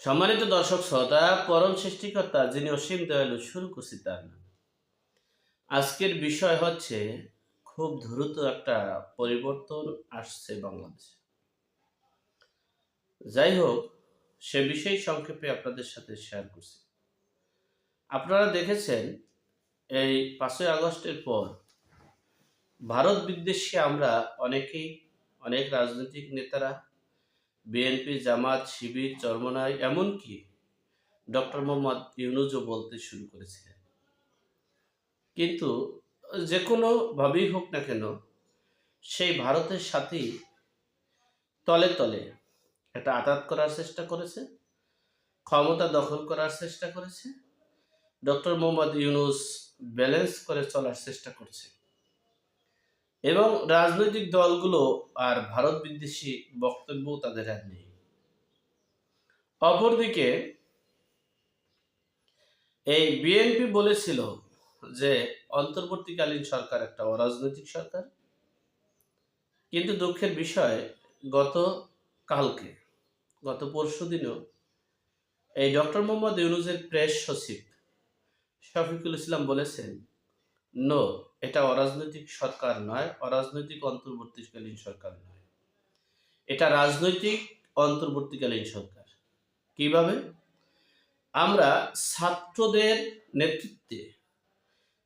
সম্মানিত দর্শক শ্রোতা, পরম সৃষ্টিকর্তা যিনি অসীম দয়ালু, শুরু করছি তার নাম। আজকের বিষয় হচ্ছে খুব দ্রুত একটা পরিবর্তন আসছে বাংলাদেশে। যাই হোক, সে বিষয়ে সংক্ষেপে আপনাদের সাথে শেয়ার করছি। আপনারা দেখেছেন এই 5ই আগস্টের পর ভারত বিদ্বেষী আমরা অনেকেই, অনেক রাজনৈতিক নেতারা, বিএনপি, জামাত, শিবির, চরমনাই, এমনকি ডক্টর মোহাম্মদ ইউনূসও বলতে শুরু করেছিলেন। কিন্তু যে কোনোভাবেই হোক না কেন, সেই ভারতের সাথেই তলে তলে একটা আঘাত করার চেষ্টা করেছে, ক্ষমতা দখল করার চেষ্টা করেছে। ডক্টর মোহাম্মদ ইউনূস ব্যালেন্স করে চলার চেষ্টা করছে এবং রাজনৈতিক দলগুলো আর ভারত বিদ্বেষী বক্তব্য তাদের আর নেই। অপরদিকে এই বিএনপি বলেছিল যে অন্তর্বর্তীকালীন সরকার একটা অরাজনৈতিক সরকার, কিন্তু দুঃখের বিষয় গত পরশুদিনও এই ডক্টর মোহাম্মদ ইউনূসের প্রেস সচিব শফিকুল ইসলাম বলেছেন, নো, এটা অরাজনৈতিক সরকার নয়, অরাজনৈতিক অন্তর্বর্তীকালীন সরকার নয়, এটা রাজনৈতিক অন্তর্বর্তীকালীন সরকার। কিভাবে? আমরা ছাত্রদের নেতৃত্বে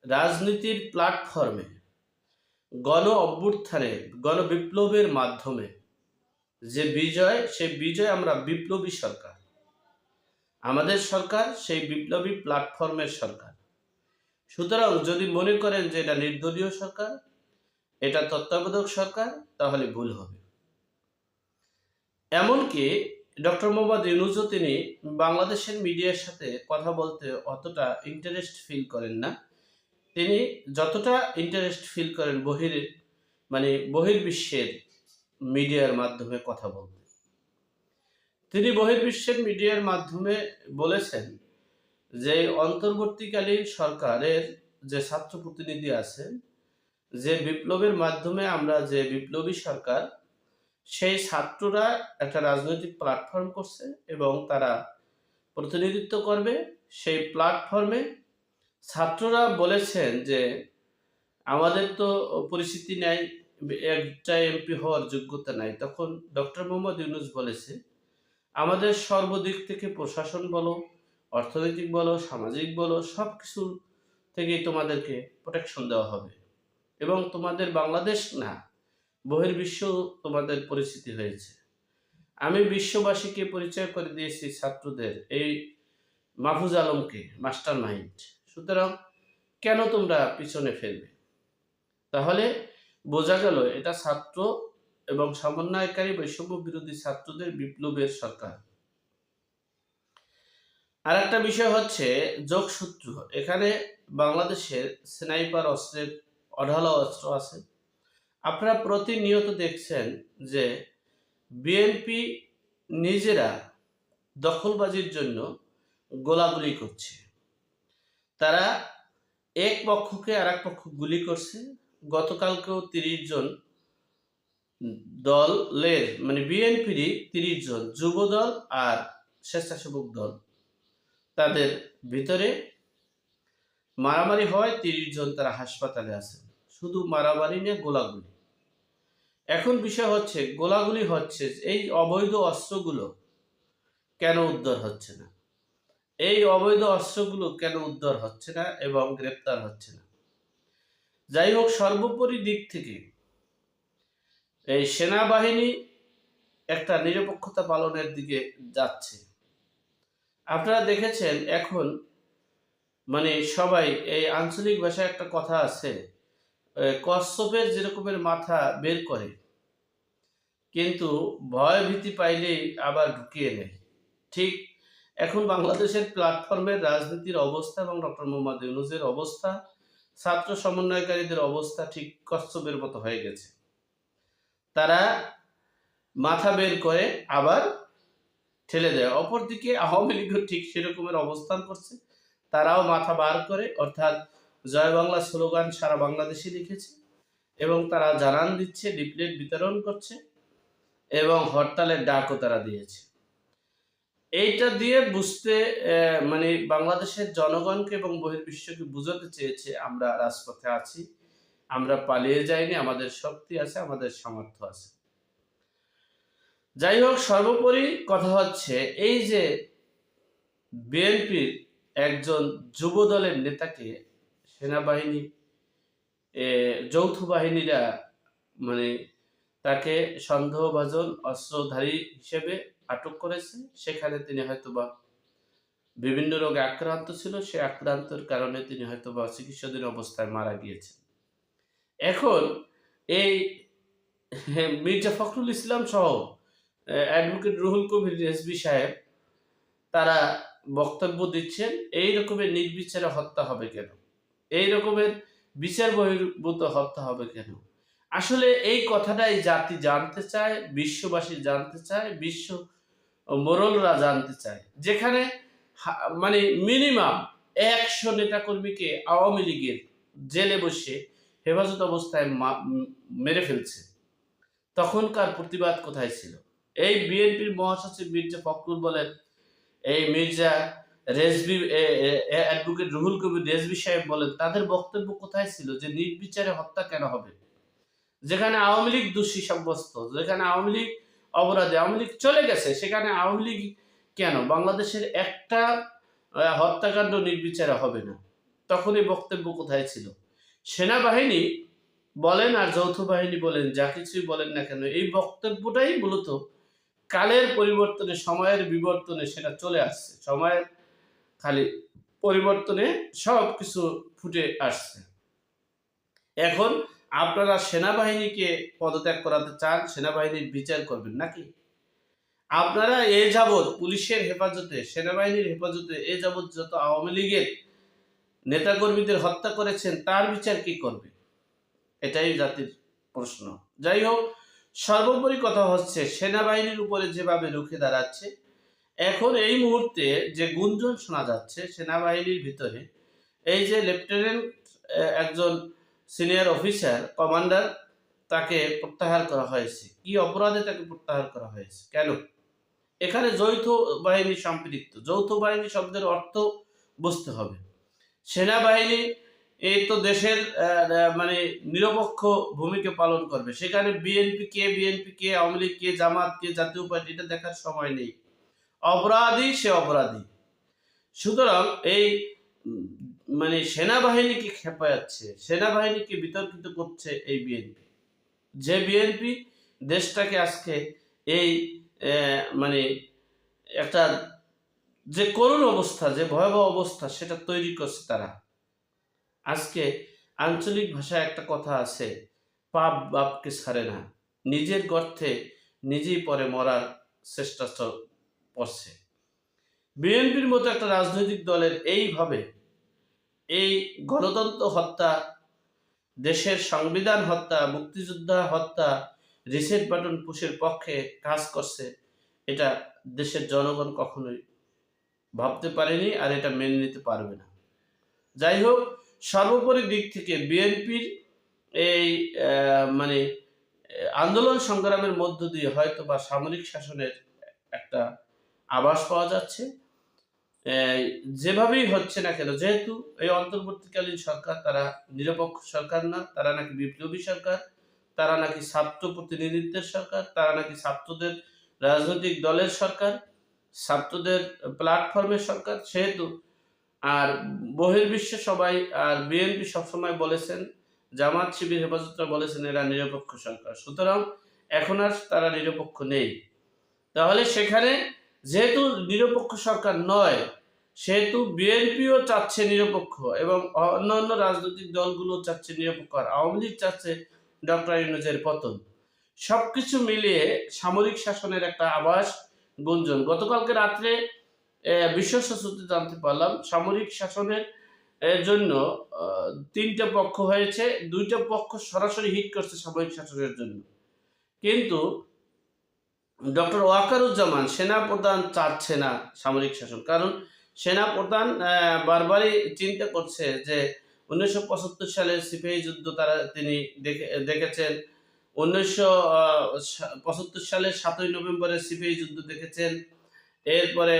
রাজনীতির প্ল্যাটফর্মে গণ অভ্যুত্থানে, গণবিপ্লবের মাধ্যমে যে বিজয়, সেই বিজয় আমরা বিপ্লবী সরকার। আমাদের সরকার সেই বিপ্লবী প্ল্যাটফর্মের সরকার। সুতরাং যদি মনে করেন যে এটা নির্দলীয় সরকার, এটা তত্ত্বাবধায়ক সরকার, তাহলে ভুল হবে। এমনকি ডক্টর মোহাম্মদ ইউনূসও তিনি বাংলাদেশের মিডিয়ার সাথে কথা বলতে অতটা ইন্টারেস্ট ফিল করেন না। তিনি যতটা ইন্টারেস্ট ফিল করেন বহির্বিশ্বের মিডিয়ার মাধ্যমে কথা বলতে। তিনি বহির্বিশ্বের মিডিয়ার মাধ্যমে বলেছেন যে অন্তর্বর্তীকালীন সরকারের যে ছাত্র প্রতিনিধি আছেন, যে বিপ্লবের মাধ্যমে আমরা যে বিপ্লবী সরকার, সেই ছাত্ররা একটা রাজনৈতিক প্ল্যাটফর্ম করছে এবং তারা প্রতিনিধিত্ব করবে সেই প্ল্যাটফর্মে। ছাত্ররা বলেছেন যে আমাদের তো পরিস্থিতি নাই, একটা এমপি হওয়ার যোগ্যতা নাই। তখন ডক্টর মোহাম্মদ ইউনূস বলেছে, আমাদের সর্বদিক থেকে প্রশাসন বলো, অর্থনৈতিক বলো, সামাজিক বলো, সব কিছু থেকেই তোমাদেরকে প্রোটেকশন দেওয়া হবে এবং তোমাদের বাংলাদেশ না, বহির্বিশ্ব তোমাদের পরিস্থিতি হয়েছে। আমি বিশ্ববাসীকে পরিচয় করে দিয়েছি ছাত্রদের, এই মাহফুজ আলমকে মাস্টার মাইন্ড। সুতরাং কেন তোমরা পিছনে ফেলবে? তাহলে বোঝা গেল এটা ছাত্র এবং সমন্বয়কারী বৈষম্য বিরোধী ছাত্রদের বিপ্লবের সরকার। আর একটা বিষয় হচ্ছে যোগসূত্র। এখানে বাংলাদেশের স্নাইপার অস্ত্রের অঢালা অস্ত্র আছে। আপনারা প্রতিনিয়ত দেখছেন যে বিএনপি নিজেরা দখলবাজির জন্য গোলাগুলি করছে। তারা এক পক্ষকে আর এক পক্ষ গুলি করছে। গতকালকেও 30 জন দলের বিএনপিরই 30 জন যুব দল আর স্বেচ্ছাসেবক দল, তাদের ভিতরে মারামারি হয়। 30 জন তারা হাসপাতালে আছেন। শুধু মারামারি নিয়ে গোলাগুলি। এখন বিষয় হচ্ছে গোলাগুলি হচ্ছে, এই অবৈধ অস্ত্রগুলো কেন উদ্ধার হচ্ছে না? এই অবৈধ অস্ত্রগুলো কেন উদ্ধার হচ্ছে না এবং গ্রেপ্তার হচ্ছে না? যাই হোক, সর্বোপরি দিক থেকে এই সেনাবাহিনী একটা নিরপেক্ষতা পালনের দিকে যাচ্ছে। আপনারা দেখেছেন এখন সবাই, এই আঞ্চলিক ভাষায় একটা কথা আছে, কচ্ছপের যেরকমের মাথা বের করে কিন্তু ভয় ভীতি পাইলেই আবার ঢুকিয়ে নেয়। ঠিক এখন বাংলাদেশের প্ল্যাটফর্মের রাজনীতির অবস্থা এবং ডক্টর মোহাম্মদ ইউনূসের অবস্থা, ছাত্র সমন্বয়কারীদের অবস্থা ঠিক কচ্ছপের মতো হয়ে গেছে। তারা মাথা বের করে আবার ঠেলে দেয়। অপরদিকে আওয়ামী লীগও ঠিক সেরকমের অবস্থান করছে। তারাও মাথা বার করে, অর্থাৎ জয় বাংলা স্লোগান সারা বাংলাদেশে লিখেছে এবং তারা জানান দিচ্ছে, লিফলেট বিতরণ করছে এবং হরতালের ডাকও তারা দিয়েছে। এইটা দিয়ে বুঝতে মানে বাংলাদেশের জনগণকে এবং বহির্বিশ্বকে বুঝাতে চেয়েছে আমরা রাজপথে আছি, আমরা পালিয়ে যাইনি, আমাদের শক্তি আছে, আমাদের সামর্থ্য আছে। যাই হোক, সর্বোপরি কথা হচ্ছে এই যে বিএনপির একজন যুব দলের নেতাকে সেনাবাহিনী যৌথ বাহিনীরা মানে তাকে সন্দেহভাজন অস্ত্রধারী হিসেবে আটক করেছে। সেখানে তিনি হয়তোবা বিভিন্ন রোগে আক্রান্ত ছিল, সে আক্রান্তের কারণে তিনি হয়তোবা চিকিৎসাধীন অবস্থায় মারা গিয়েছেন। এখন এই মির্জা ফখরুল ইসলাম সহ অ্যাডভোকেট রুহুল কবির রেজভী সাহেব তারা বক্তব্য দিচ্ছেন এই রকমের নির্বিচারে হত্যা হবে কেন, এই রকমের বিচার বহির্ভূত হত্যা হবে কেন। আসলে এই কথাটাই জাতি জানতে চায়, বিশ্ববাসী জানতে চায়, বিশ্ব মোরলরা জানতে চায়। যেখানে মানে মিনিমাম 100 নেতাকর্মীকে আওয়ামী লীগের জেলে বসে হেফাজত অবস্থায় মেরে ফেলছে, তখনকার প্রতিবাদ কোথায় ছিল? এই বিএনপির মহাসচিব মির্জা ফখরুল বলেন, এই মির্জা রেজভী অ্যাডভোকেট রুহুল কবির রেজভী সাহেব বলেন, তাদের বক্তব্য কোথায় ছিল যে নির্বিচারে হত্যা কেন হবে? যেখানে আওয়ামী লীগ দোষী সাব্যস্ত, যেখানে আওয়ামী লীগ অপরাধী, আওয়ামী লীগ চলে গেছে, সেখানে আওয়ামী লীগ কেন? বাংলাদেশের একটা হত্যাকাণ্ড নির্বিচারে হবে না। তখন এই বক্তব্য কোথায় ছিল? সেনাবাহিনী বলেন আর যৌথ বাহিনী বলেন, যা কিছুই বলেন না কেন, এই বক্তব্যটাই মূলত কালের পরিবর্তনে, সময়ের বিবর্তনে সেটা চলে আসছে। সময়ের খালি পরিবর্তনে সব কিছু ফুটে আসছে। এখন আপনারা সেনাবাহিনীকে পদত্যাগ করাতে চান, সেনাবাহিনীর বিচার করবেন নাকি? আপনারা এ যাবৎ পুলিশের হেফাজতে, সেনাবাহিনীর হেফাজতে এ যাবৎ যত আওয়ামী লীগের নেতাকর্মীদের হত্যা করেছেন, তার বিচার কি করবে? এটাই জাতির প্রশ্ন। যাই হোক, সর্বোপরি কথা হচ্ছে সেনাবাহিনীর উপরে যেভাবে রুখে দাঁড়াচ্ছে, এখন এই মুহূর্তে যে গুঞ্জন শোনা যাচ্ছে সেনাবাহিনীর ভিতরে, এই যে লেফটেন্যান্ট একজন সিনিয়র অফিসার কমান্ডার, তাকে প্রত্যাহার করা হয়েছে। কি অপরাধে তাকে প্রত্যাহার করা হয়েছে, কেন? এখানে যৌথ বাহিনী সম্পৃক্ত। যৌথ বাহিনী শব্দের অর্থ বুঝতে হবে। সেনাবাহিনী এই তো দেশের মানে নিরপেক্ষ ভূমিকা পালন করবে। সেখানে বিএনপি কে, আওয়ামী লীগ কে, জামাত কে, জাতীয় পার্টি, এটা দেখার সময় নেই। অপরাধী সে অপরাধী। সুতরাং এই মানে সেনাবাহিনীকে খেপাচ্ছে, সেনাবাহিনীকে বিতর্কিত করছে এই বিএনপি। যে বিএনপি দেশটাকে আজকে এই মানে একটা যে করুণ অবস্থা, যে ভয়াবহ অবস্থা সেটা তৈরি করছে তারা। আজকে আঞ্চলিক ভাষায় একটা কথা আছে, পাপ বাপকে ছাড়ে না, নিজের গর্তে নিজেই পরে মরার চেষ্টা করছে। বিএনপির মতো একটা রাজনৈতিক দলের এইভাবে এই গণতন্ত্র হত্যা, দেশের সংবিধান হত্যা, মুক্তিযোদ্ধা হত্যা, রিসেট বাটন পুশের পক্ষে কাজ করছে, এটা দেশের জনগণ কখনোই ভাবতে পারেনি, আর এটা মেনে নিতে পারবে না। যাই হোক, সর্বোপরি দিক থেকে বিএনপির এই মানে আন্দোলন সংগ্রামের মধ্য দিয়ে হয়তো বা সামরিক শাসনের একটা আভাস পাওয়া যাচ্ছে। যেভাবেই হচ্ছে না কেন, যেহেতু এই অন্তর্বর্তীকালীন সরকার তারা নিরপেক্ষ সরকার না, তারা নাকি বিপ্লবী সরকার, তারা নাকি ছাত্র প্রতিনিধিত্বের সরকার, তারা নাকি ছাত্রদের রাজনৈতিক দলের সরকার, ছাত্রদের প্ল্যাটফর্মের সরকার, সেহেতু আর বহির্বিশ্বে সবাই আর বিএনপি সবসময় বলেছেন, জামাত শিবির হেফাজতরা বলেছেন এরা নিরপেক্ষ সরকার। সুতরাং এখন আর তারা নিরপেক্ষ নেই। তাহলে সেখানে যেহেতু নিরপেক্ষ সরকার নয়, সেহেতু বিএনপিও চাচ্ছে নিরপেক্ষ এবং অন্যান্য রাজনৈতিক দলগুলো চাচ্ছে নিরপেক্ষ, আর আওয়ামী লীগ চাচ্ছে ডক্টর ইউনূসের পতন। সবকিছু মিলিয়ে সামরিক শাসনের একটা আভাস গুঞ্জন। গতকালকে রাত্রে বিশ্ব সূত্রে জানতে পারলাম সামরিক শাসনের জন্য 3টা পক্ষ হয়েছে, 2টা পক্ষ সরাসরি হিট করছে সামরিক শাসনের জন্য। কিন্তু ডক্টর ওয়াকারুজ্জামান সেনাপ্রধান চাচ্ছে না সামরিক শাসন, কারণ সেনাপ্রধান বারবারই চিন্তা করছে যে 1975 সালের সিপাহী যুদ্ধ তিনি দেখেছেন, 1975 সালের 7ই নভেম্বরের সিপাহী যুদ্ধ দেখেছেন, এরপরে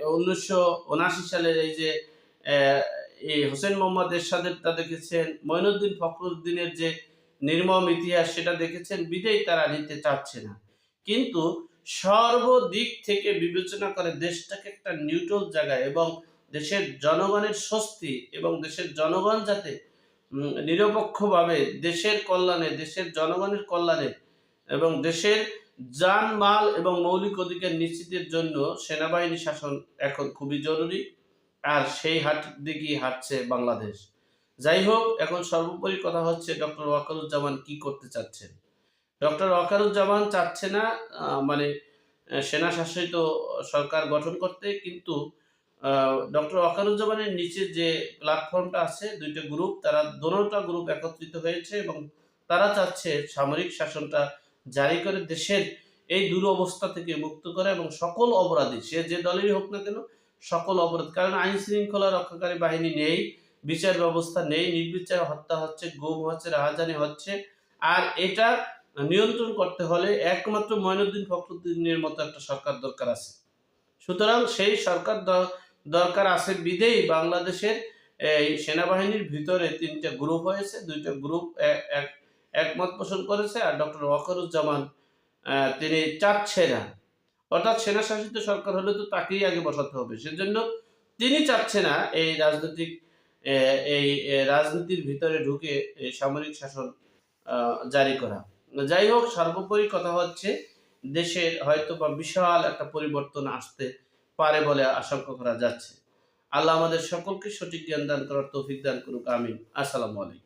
1979 সালের এই যে এই হোসেন মোহাম্মদ এরশাদেরটা দেখেছেন, মঈনুদ্দিন ফখরুদ্দিনের যে নির্মম ইতিহাস সেটা দেখেছেন, বিধায় তারা নিতে চাচ্ছে না। কিন্তু সর্বদিক থেকে বিবেচনা করে দেশটাকে একটা নিউট্রাল জায়গায় এবং দেশের জনগণের স্বস্তি এবং দেশের জনগণ যাতে নিরপেক্ষভাবে দেশের কল্যাণে, দেশের জনগণের কল্যাণে এবং দেশের জানমাল এবং মৌলিক অধিকার নিশ্চিতের জন্য সেনাবাহিনী শাসন এখন খুবই জরুরি। আর সেই দিকেই হাঁটছে বাংলাদেশ। যাই হোক, এখন সর্বোপরি কথা হচ্ছে ডক্টর ওয়াকারুজ্জামান কি করতে চাচ্ছেন। ডক্টর ওয়াকারুজ্জামান চাচ্ছে না মানে সেনা শাসিত সরকার গঠন করতে, কিন্তু ডক্টর ওয়াকারুজ্জামানের নিচে যে প্ল্যাটফর্মটা আছে, ২টা গ্রুপ, তারা দোনোটা গ্রুপ একত্রিত হয়েছে এবং তারা চাচ্ছে সামরিক শাসনটা জারি করে দেশের এই দুরবস্থা থেকে মুক্ত করা এবং সকল অপরাধী, সে যে দলেরই হোক না কেন, সকল অপরাধ, কারণ আইন শৃঙ্খলা রক্ষাকারী বাহিনী নেই, বিচার ব্যবস্থা নেই, নির্বিচারে হত্যা হচ্ছে, গুম হচ্ছে, রাহাজানি হচ্ছে। আর এটা নিয়ন্ত্রণ করতে হলে একমাত্র মঈনুদ্দিন ফখরুদ্দিনের মতো একটা সরকার দরকার আছে। সুতরাং সেই সরকার দরকার আছে বিধেই বাংলাদেশের এই সেনাবাহিনীর ভিতরে ৩টা গ্রুপ হয়েছে, ২টা গ্রুপ একমত পোষণ করেছে। আর ডক্টর ওয়াকারুজ্জামান তিনি চাচ্ছে না, অর্থাৎ সেনা শাসিত সরকার হলে তো তাকেই আগে বসাতে হবে, সেজন্য তিনি চাচ্ছে না এই রাজনীতির ভিতরে ঢুকে এই সামরিক শাসন জারি করা। যাই হোক, সর্বোপরি কথা হচ্ছে দেশের হয়তো বা বিশাল একটা পরিবর্তন আসতে পারে বলে আশঙ্কা করা যাচ্ছে। আল্লাহ আমাদের সকলকে সঠিক জ্ঞান দান করার তৌফিক দান করুক, আমিন। আসসালামু আলাইকুম।